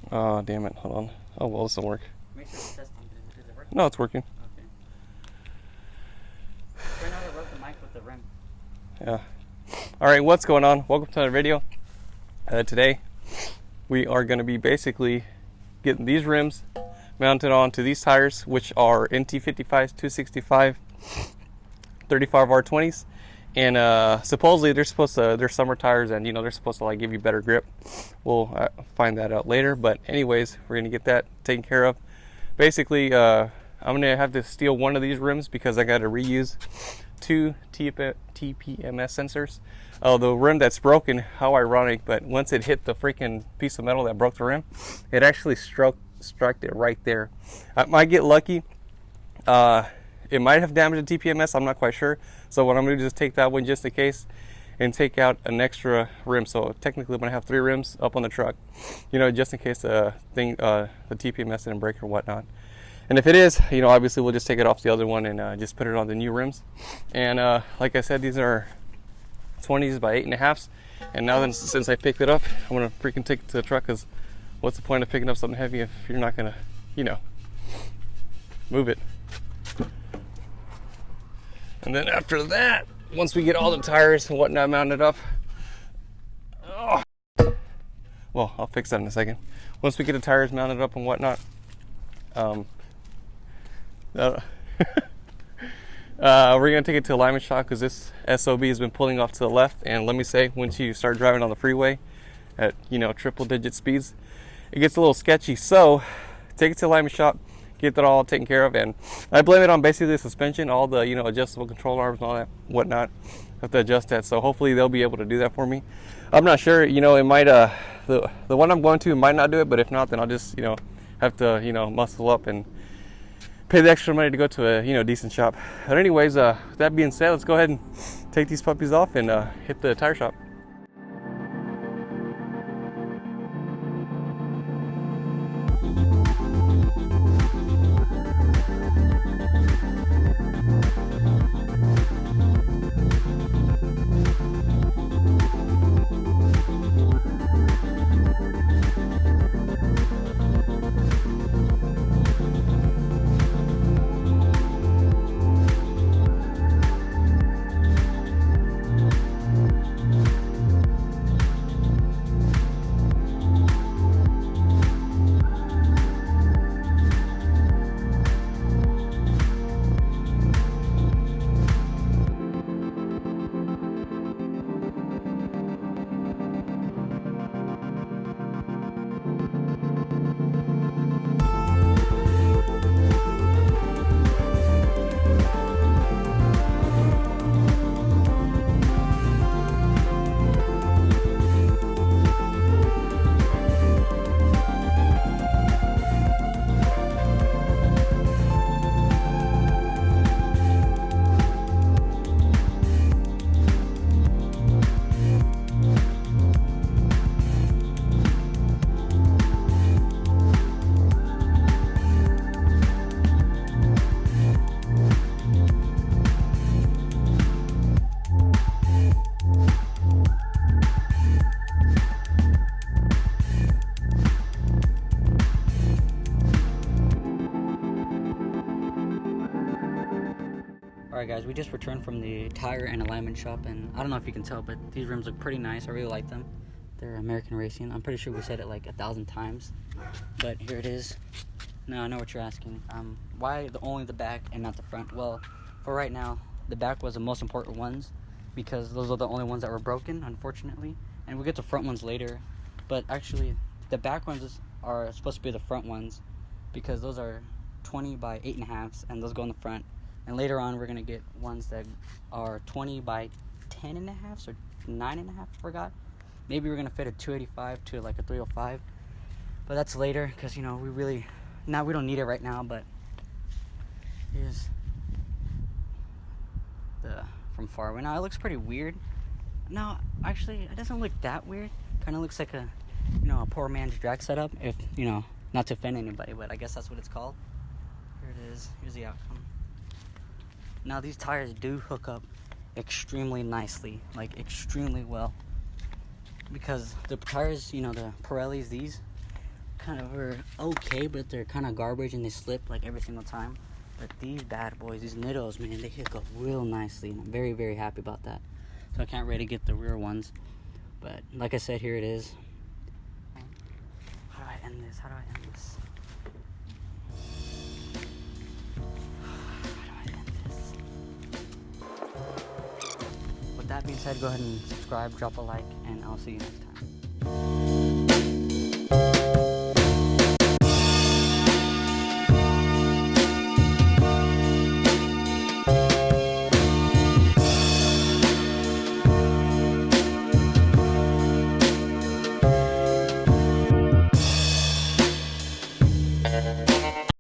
Oh, damn it. Hold on. Oh, well, this will work. Make sure the test on it. Is it working? No, it's working. Okay. Try not to rub the mic with the rim. Yeah. All right, what's going on? Welcome to another video. Today, we are going to be basically getting these rims mounted onto these tires, which are NT55s, 265, 35 R20s. And supposedly they're summer tires, and they're supposed to like give you better grip. We'll find that out later, but anyways, we're gonna get that taken care of. Basically, I'm gonna have to steal one of these rims because I got to reuse two TPMS sensors. The rim that's broken, how ironic, but once it hit the freaking piece of metal that broke the rim, it actually struck it right there. I might get lucky. It might have damaged the TPMS, I'm not quite sure. So what I'm going to do is just take that one just in case and take out an extra rim. So technically I'm going to have 3 rims up on the truck, just in case the TPMS didn't break or whatnot. And if it is, obviously we'll just take it off the other one and just put it on the new rims. And like I said, these are 20s by 8.5s. And now then, since I picked it up, I'm going to freaking take it to the truck, because what's the point of picking up something heavy if you're not going to, move it. And then after that, once we get all the tires and whatnot mounted up, well, I'll fix that in a second. Once we get the tires mounted up and whatnot, we're gonna take it to alignment shop, because this SOB has been pulling off to the left. And let me say, once you start driving on the freeway at triple digit speeds, it gets a little sketchy. So take it to alignment shop, get that all taken care of, and I blame it on basically the suspension, all the adjustable control arms and all that whatnot. I have to adjust that, so hopefully they'll be able to do that for me. I'm not sure, it might the one I'm going to might not do it, but if not, then I'll just have to muscle up and pay the extra money to go to a decent shop. But anyways, with that being said, let's go ahead and take these puppies off and hit the tire shop. Alright guys, we just returned from the tire and alignment shop, and I don't know if you can tell, but these rims look pretty nice. I really like them. They're American Racing. I'm pretty sure we said it like 1,000 times, but here it is. Now I know what you're asking. Why only the back and not the front? Well, for right now, the back was the most important ones, because those are the only ones that were broken, unfortunately. And we'll get the front ones later, but actually the back ones are supposed to be the front ones, because those are 20 by 8.5s, and those go in the front. And later on, we're going to get ones that are 20 by 10.5s or 9.5, I forgot. Maybe we're going to fit a 285 to like a 305. But that's later, because, we don't need it right now. But here's the from far away. Now, it looks pretty weird. No, actually, it doesn't look that weird. Kind of looks like a poor man's drag setup. If, not to offend anybody, but I guess that's what it's called. Here it is. Here's the outcome. Now these tires do hook up extremely nicely, like extremely well, because the tires, the Pirellis, these kind of are okay, but they're kind of garbage and they slip like every single time. But these bad boys, these Nittos, man, they hook up real nicely, and I'm very, very happy about that. So I can't wait to get the rear ones. But like I said, here it is. How do I end this? How do I end this? How do I end this? With that being said, go ahead and subscribe, drop a like, and I'll see you next time.